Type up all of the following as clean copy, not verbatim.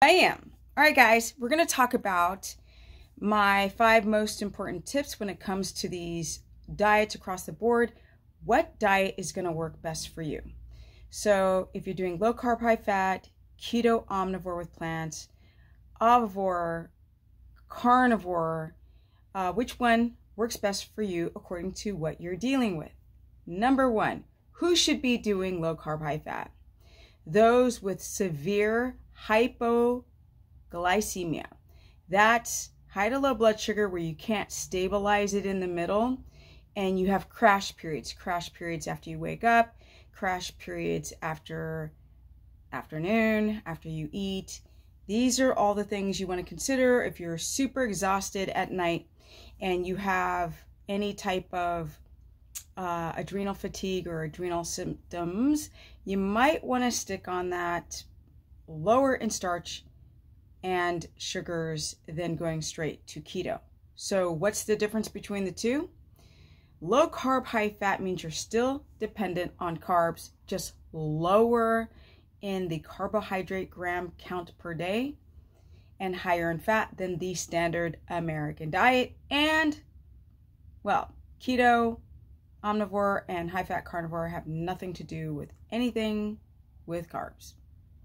I am. All right, guys, we're going to talk about my 5 most important tips when it comes to these diets across the board. What diet is going to work best for you? So if you're doing low carb, high fat, keto omnivore with plants, omnivore, carnivore, which one works best for you according to what you're dealing with? Number 1, who should be doing low carb, high fat? Those with severe hypoglycemia. That's high to low blood sugar where you can't stabilize it in the middle, and you have crash periods after you wake up, crash periods after afternoon, after you eat. These are all the things you want to consider if you're super exhausted at night and you have any type of adrenal fatigue or adrenal symptoms. You might want to stick on that lower in starch and sugars than going straight to keto. So what's the difference between the two? Low carb, high fat means you're still dependent on carbs, just lower in the carbohydrate gram count per day and higher in fat than the standard American diet. And, well, keto, omnivore, and high fat carnivore have nothing to do with anything with carbs.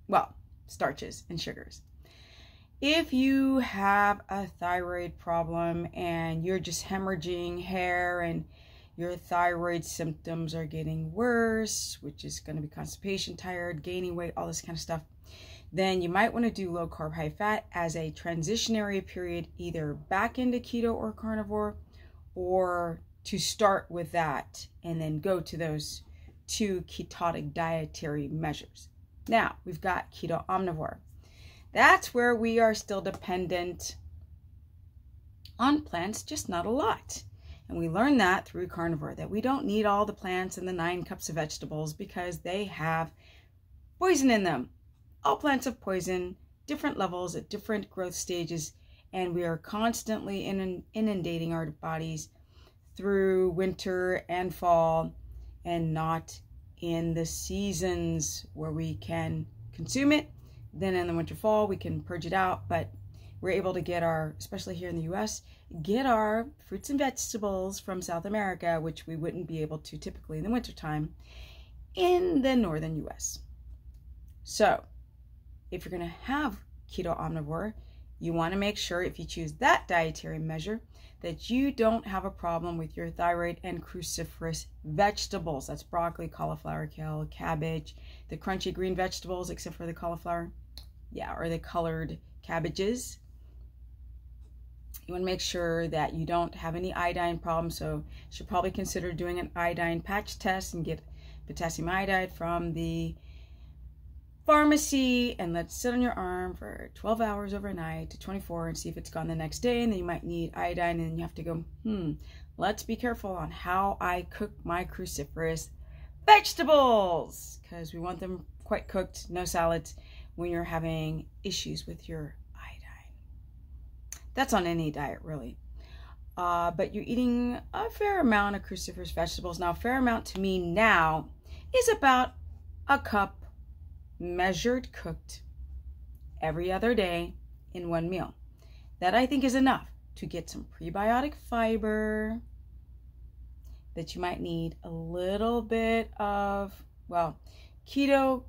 Well, starches and sugars. If you have a thyroid problem and you're just hemorrhaging hair and your thyroid symptoms are getting worse, which is going to be constipation, tired, gaining weight, all this kind of stuff, then you might want to do low carb, high fat as a transitionary period, either back into keto or carnivore, or to start with that and then go to those 2 ketotic dietary measures. Now, we've got keto omnivore. That's where we are still dependent on plants, just not a lot. And we learned that through carnivore, that we don't need all the plants and the 9 cups of vegetables because they have poison in them. All plants have poison, different levels at different growth stages, and we are constantly inundating our bodies through winter and fall, and not in the seasons where we can consume it. Then in the winter, fall, we can purge it out, but we're able to get our, especially here in the US, get our fruits and vegetables from South America, which we wouldn't be able to typically in the wintertime in the northern US. So if you're going to have keto omnivore, you want to make sure, if you choose that dietary measure, that you don't have a problem with your thyroid and cruciferous vegetables. That's broccoli, cauliflower, kale, cabbage, the crunchy green vegetables, except for the cauliflower. Yeah, or the colored cabbages. You want to make sure that you don't have any iodine problems, so you should probably consider doing an iodine patch test and get potassium iodide from the pharmacy, and let it sit on your arm for 12 hours overnight to 24 and see if it's gone the next day, and then you might need iodine, and then you have to go, let's be careful on how I cook my cruciferous vegetables, because we want them quite cooked, no salads, when you're having issues with your iodine. That's on any diet, really. But you're eating a fair amount of cruciferous vegetables. Now, a fair amount to me now is about a cup measured, cooked every other day in 1 meal. That I think is enough to get some prebiotic fiber that you might need, a little bit of, well, keto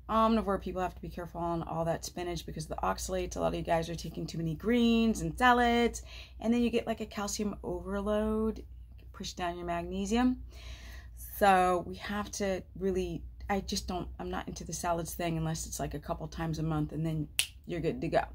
omnivore people have to be careful on all that spinach because of the oxalates. A lot of you guys are taking too many greens and salads, and then you get like a calcium overload, push down your magnesium. So we have to really, I'm not into the salads thing unless it's like a couple times a month, and then you're good to go.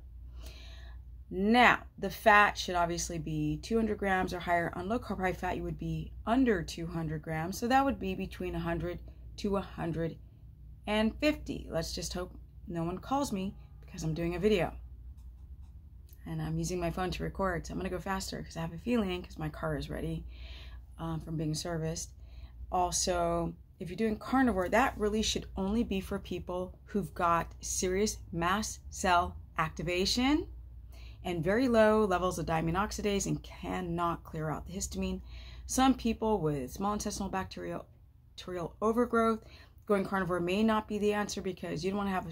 Now, the fat should obviously be 200 grams or higher. On low carb, high fat, you would be under 200 grams. So that would be between 100 to 150. Let's just hope no one calls me because I'm doing a video and I'm using my phone to record. So I'm going to go faster because I have a feeling, because my car is ready from being serviced. Also, if you're doing carnivore, that really should only be for people who've got serious mast cell activation and very low levels of diamine oxidase and cannot clear out the histamine. Some people with small intestinal bacterial overgrowth, going carnivore may not be the answer because you don't want to have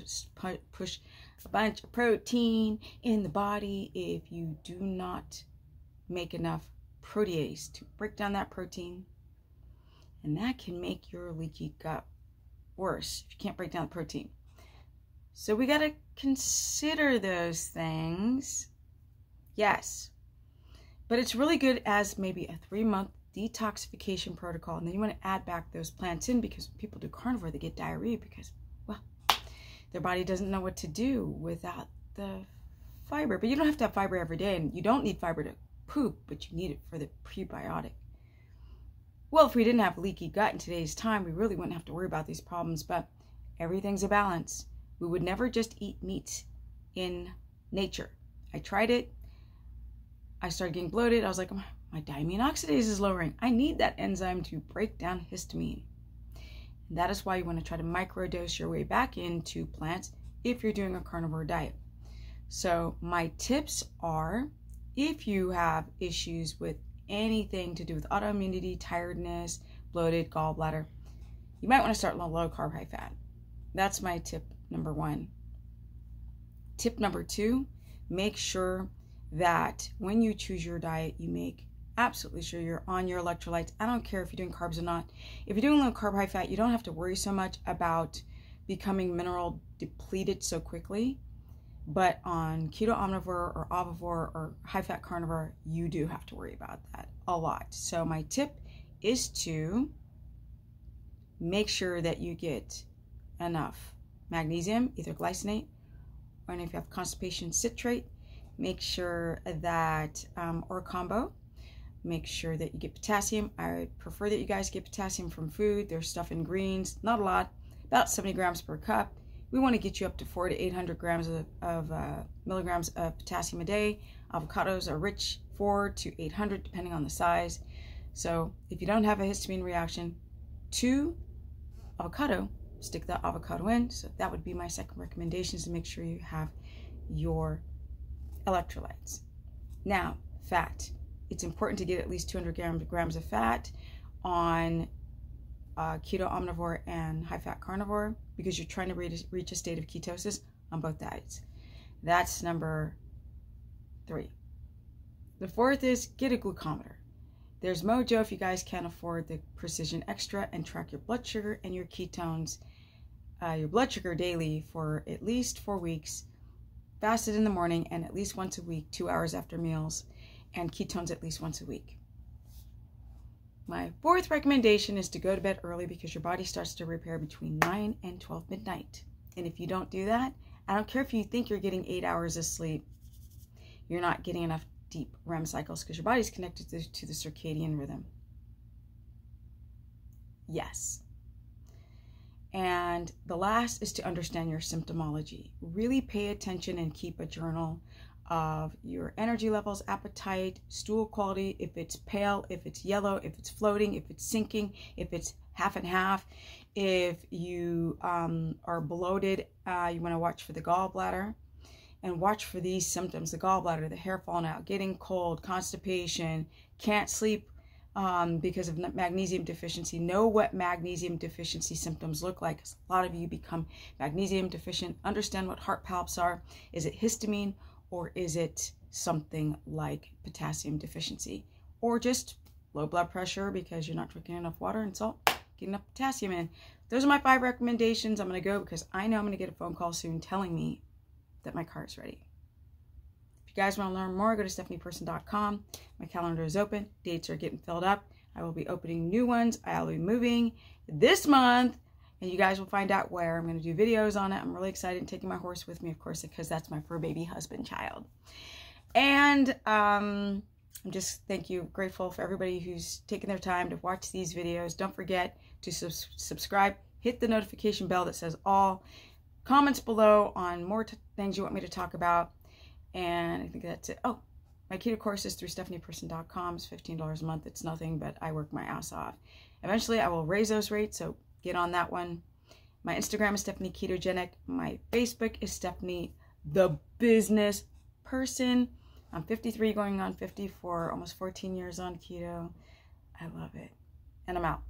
push a bunch of protein in the body if you do not make enough protease to break down that protein. And that can make your leaky gut worse if you can't break down the protein. So we got to consider those things. Yes. But it's really good as maybe a 3-month detoxification protocol. And then you want to add back those plants in, because when people do carnivore, they get diarrhea because, well, their body doesn't know what to do without the fiber. But you don't have to have fiber every day, and you don't need fiber to poop, but you need it for the prebiotic. Well, if we didn't have leaky gut in today's time, we really wouldn't have to worry about these problems, but everything's a balance. We would never just eat meat in nature. I tried it. I started getting bloated. I was like, my diamine oxidase is lowering. I need that enzyme to break down histamine. And that is why you want to try to microdose your way back into plants if you're doing a carnivore diet. So my tips are, if you have issues with anything to do with autoimmunity, tiredness, bloated, gallbladder, you might want to start low carb, high fat. That's my tip number 1. Tip number 2, make sure that when you choose your diet, you make absolutely sure you're on your electrolytes. I don't care if you're doing carbs or not. If you're doing low carb, high fat, you don't have to worry so much about becoming depleted so quickly. But on keto omnivore or ovivore or high fat carnivore, you do have to worry about that a lot. So my tip is to make sure that you get enough magnesium, either glycinate, or if you have constipation, citrate. Make sure that, or combo, make sure that you get potassium. I prefer that you guys get potassium from food. There's stuff in greens, not a lot, about 70 grams per cup. We want to get you up to 400 to 800 grams of milligrams of potassium a day. Avocados are rich, 400 to 800, depending on the size. So if you don't have a histamine reaction to avocado, stick that avocado in. So that would be my second recommendation, is to make sure you have your electrolytes. Now, fat. It's important to get at least 200 grams of fat on keto omnivore and high fat carnivore, because you're trying to reach a state of ketosis on both diets. That's number 3. The 4th is get a glucometer. There's Mojo if you guys can't afford the Precision Extra, and track your blood sugar and your ketones, your blood sugar daily for at least 4 weeks, fasted in the morning and at least once a week, 2 hours after meals, and ketones at least once a week. My 4th recommendation is to go to bed early, because your body starts to repair between 9 and 12 midnight. And if you don't do that, I don't care if you think you're getting 8 hours of sleep, you're not getting enough deep REM cycles, because your body's connected to the circadian rhythm. Yes. And the last is to understand your symptomology. Really pay attention and keep a journal of your energy levels, appetite, stool quality, if it's pale, if it's yellow, if it's floating, if it's sinking, if it's half and half. If you are bloated, you want to watch for the gallbladder, and watch for these symptoms: the gallbladder, the hair falling out, getting cold, constipation, can't sleep because of magnesium deficiency. Know what magnesium deficiency symptoms look like. A lot of you become magnesium deficient. Understand what heart palps are. Is it histamine, or is it something like potassium deficiency, or just low blood pressure because you're not drinking enough water and salt, getting enough potassium in? Those are my 5 recommendations. I'm going to go because I know I'm going to get a phone call soon telling me that my car is ready. If you guys want to learn more, go to stephanieperson.com. My calendar is open. Dates are getting filled up. I will be opening new ones. I'll be moving this month, and you guys will find out where. I'm going to do videos on it. I'm really excited, taking my horse with me, of course, because that's my fur baby husband child. And I'm just grateful for everybody who's taken their time to watch these videos. Don't forget to subscribe. Hit the notification bell that says all. Comments below on more things you want me to talk about. And I think that's it. Oh, my keto course is through stephanieperson.com. It's $15 a month. It's nothing, but I work my ass off. Eventually, I will raise those rates, so get on that one. My Instagram is Stephanie Ketogenic. My Facebook is Stephanie the Business Person. I'm 53, going on 50 for almost 14 years on keto. I love it. And I'm out.